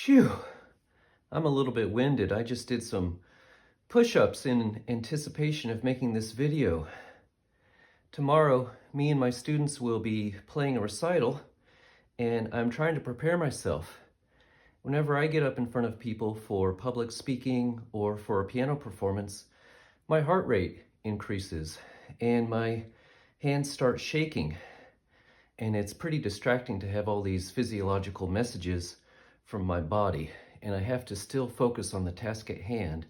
Phew, I'm a little bit winded. I just did some push-ups in anticipation of making this video. Tomorrow, me and my students will be playing a recital, and I'm trying to prepare myself. Whenever I get up in front of people for public speaking or for a piano performance, my heart rate increases and my hands start shaking. And it's pretty distracting to have all these physiological messages from my body, and I have to still focus on the task at hand.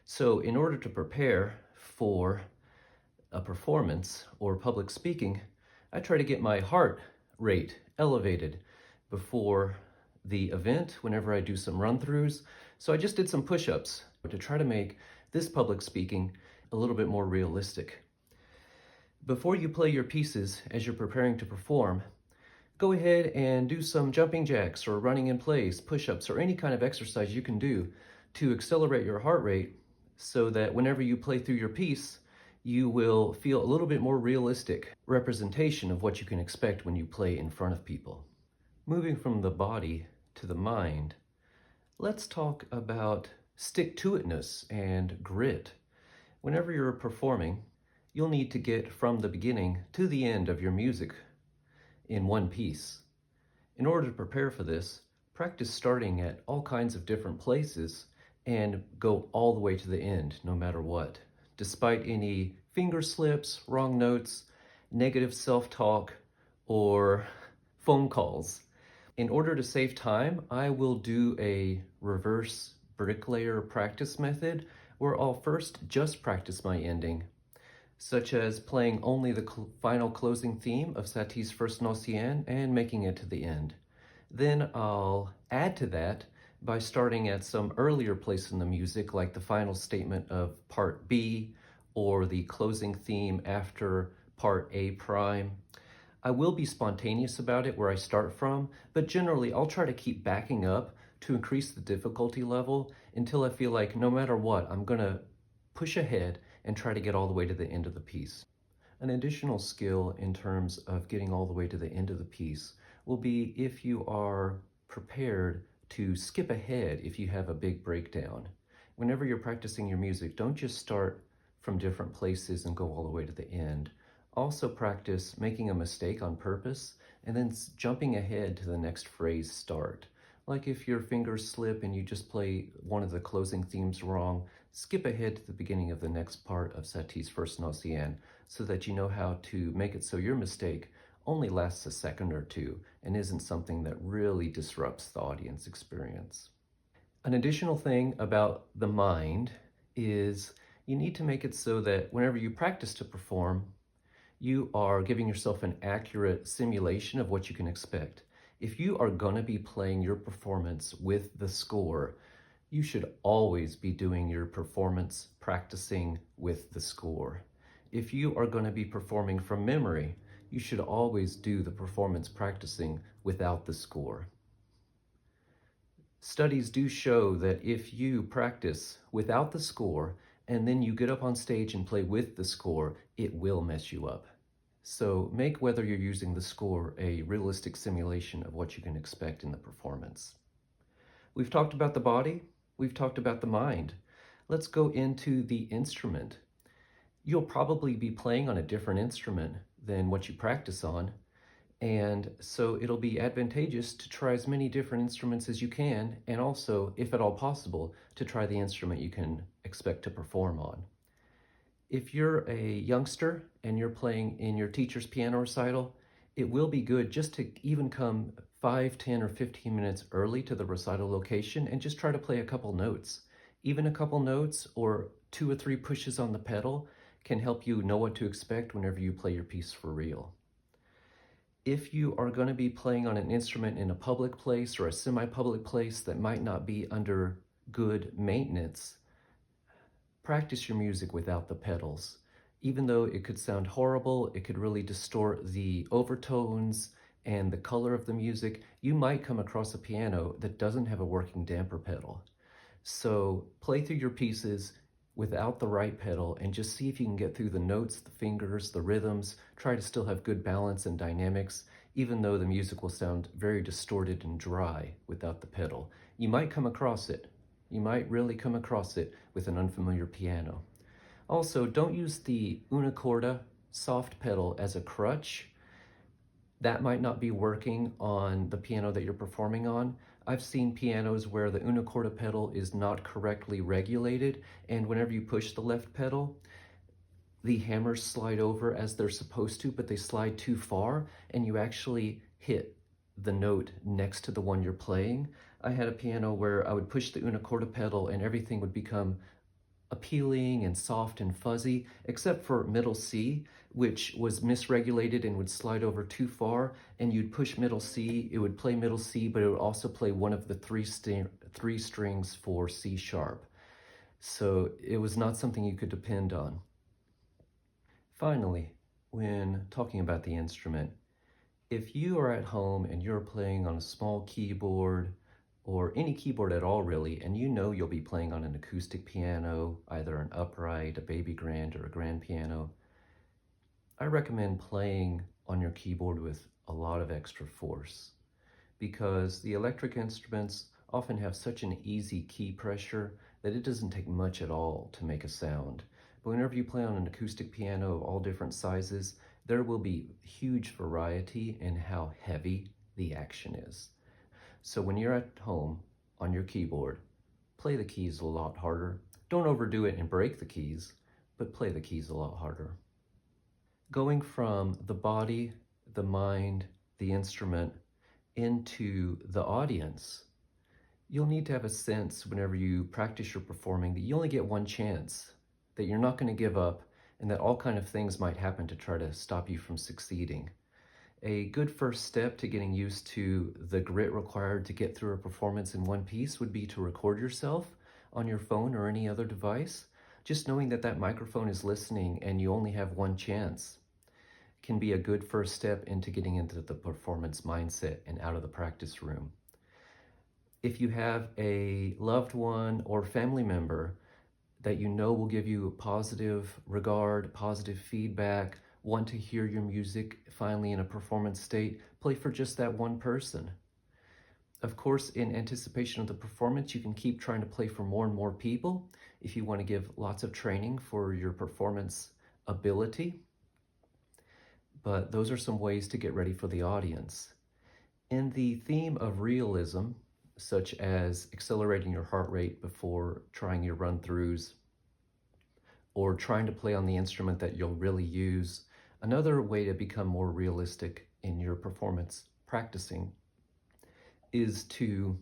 So in order to prepare for a performance or public speaking, I try to get my heart rate elevated before the event whenever I do some run-throughs. So I just did some push-ups to try to make this public speaking a little bit more realistic. Before you play your pieces as you're preparing to perform, go ahead and do some jumping jacks or running in place, push-ups, or any kind of exercise you can do to accelerate your heart rate so that whenever you play through your piece, you will feel a little bit more realistic representation of what you can expect when you play in front of people. Moving from the body to the mind, let's talk about stick-to-itness and grit. Whenever you're performing, you'll need to get from the beginning to the end of your music in one piece. In order to prepare for this, practice starting at all kinds of different places and go all the way to the end, no matter what. Despite any finger slips, wrong notes, negative self-talk, or phone calls. In order to save time, I will do a reverse bricklayer practice method where I'll first just practice my ending, such as playing only the final closing theme of Satie's first Gnossienne and making it to the end. Then I'll add to that by starting at some earlier place in the music, like the final statement of part B or the closing theme after part A prime. I will be spontaneous about it where I start from, but generally I'll try to keep backing up to increase the difficulty level until I feel like no matter what, I'm gonna push ahead and try to get all the way to the end of the piece. An additional skill in terms of getting all the way to the end of the piece will be if you are prepared to skip ahead if you have a big breakdown. Whenever you're practicing your music, don't just start from different places and go all the way to the end. Also practice making a mistake on purpose and then jumping ahead to the next phrase start. Like if your fingers slip and you just play one of the closing themes wrong, skip ahead to the beginning of the next part of Satie's first Gnossienne so that you know how to make it so your mistake only lasts a second or two and isn't something that really disrupts the audience experience. An additional thing about the mind is you need to make it so that whenever you practice to perform, you are giving yourself an accurate simulation of what you can expect. If you are going to be playing your performance with the score, you should always be doing your performance practicing with the score. If you are going to be performing from memory, you should always do the performance practicing without the score. Studies do show that if you practice without the score and then you get up on stage and play with the score, it will mess you up. So make whether you're using the score a realistic simulation of what you can expect in the performance. We've talked about the body, we've talked about the mind. Let's go into the instrument. You'll probably be playing on a different instrument than what you practice on, and so it'll be advantageous to try as many different instruments as you can, and also, if at all possible, to try the instrument you can expect to perform on. If you're a youngster and you're playing in your teacher's piano recital, it will be good just to even come 5, 10, or 15 minutes early to the recital location and just try to play a couple notes. Even a couple notes or 2 or 3 pushes on the pedal can help you know what to expect whenever you play your piece for real. If you are going to be playing on an instrument in a public place or a semi-public place that might not be under good maintenance, practice your music without the pedals. Even though it could sound horrible, it could really distort the overtones and the color of the music, you might come across a piano that doesn't have a working damper pedal. So play through your pieces without the right pedal and just see if you can get through the notes, the fingers, the rhythms. Try to still have good balance and dynamics, even though the music will sound very distorted and dry without the pedal. You might come across it. You might really come across it with an unfamiliar piano. Also, don't use the una corda soft pedal as a crutch. That might not be working on the piano that you're performing on. I've seen pianos where the una corda pedal is not correctly regulated, and whenever you push the left pedal, the hammers slide over as they're supposed to, but they slide too far, and you actually hit the note next to the one you're playing. I had a piano where I would push the una corda pedal and everything would become appealing and soft and fuzzy, except for middle C, which was misregulated and would slide over too far, and you'd push middle C, it would play middle C, but it would also play one of the three strings for C sharp. So it was not something you could depend on. Finally, when talking about the instrument, if you are at home and you're playing on a small keyboard, or any keyboard at all really, and you know you'll be playing on an acoustic piano, either an upright, a baby grand, or a grand piano, I recommend playing on your keyboard with a lot of extra force, because the electric instruments often have such an easy key pressure that it doesn't take much at all to make a sound. But whenever you play on an acoustic piano of all different sizes, there will be huge variety in how heavy the action is. So when you're at home on your keyboard, play the keys a lot harder. Don't overdo it and break the keys, but play the keys a lot harder. Going from the body, the mind, the instrument, into the audience, you'll need to have a sense whenever you practice your performing that you only get one chance, that you're not going to give up, and that all kind of things might happen to try to stop you from succeeding. A good first step to getting used to the grit required to get through a performance in one piece would be to record yourself on your phone or any other device. Just knowing that that microphone is listening and you only have one chance can be a good first step into getting into the performance mindset and out of the practice room. If you have a loved one or family member that you know will give you positive regard, positive feedback, want to hear your music finally in a performance state, play for just that one person. Of course, in anticipation of the performance, you can keep trying to play for more and more people if you want to give lots of training for your performance ability. But those are some ways to get ready for the audience. In the theme of realism, such as accelerating your heart rate before trying your run-throughs, or trying to play on the instrument that you'll really use, another way to become more realistic in your performance practicing is to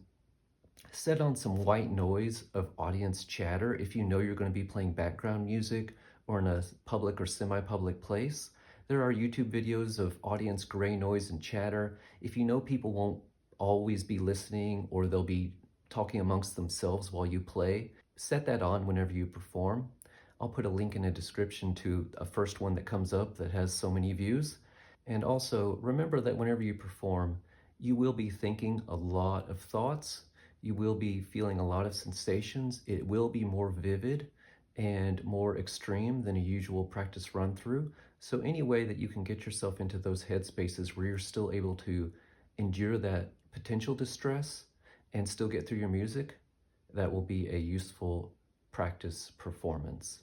set on some white noise of audience chatter if you know you're going to be playing background music or in a public or semi-public place. There are YouTube videos of audience gray noise and chatter. If you know people won't always be listening or they'll be talking amongst themselves while you play, set that on whenever you perform. I'll put a link in the description to a first one that comes up that has so many views. And also remember that whenever you perform, you will be thinking a lot of thoughts. You will be feeling a lot of sensations. It will be more vivid and more extreme than a usual practice run through. So any way that you can get yourself into those headspaces where you're still able to endure that potential distress and still get through your music, that will be a useful practice performance.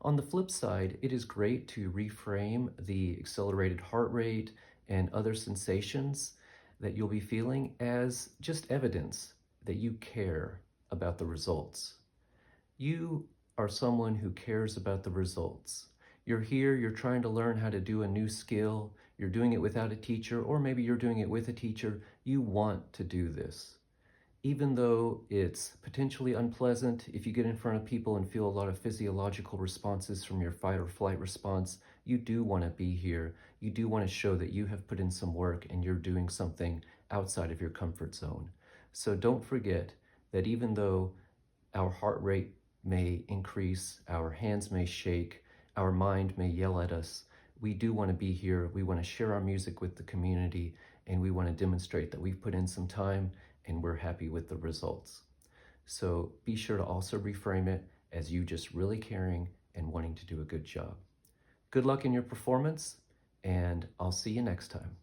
On the flip side, it is great to reframe the accelerated heart rate and other sensations that you'll be feeling as just evidence that you care about the results. You are someone who cares about the results. You're here, you're trying to learn how to do a new skill, you're doing it without a teacher, or maybe you're doing it with a teacher. You want to do this. Even though it's potentially unpleasant, if you get in front of people and feel a lot of physiological responses from your fight or flight response, you do want to be here. You do want to show that you have put in some work and you're doing something outside of your comfort zone. So don't forget that even though our heart rate may increase, our hands may shake, our mind may yell at us, we do want to be here. We want to share our music with the community, and we want to demonstrate that we've put in some time and we're happy with the results. So be sure to also reframe it as you just really caring and wanting to do a good job. Good luck in your performance, and I'll see you next time.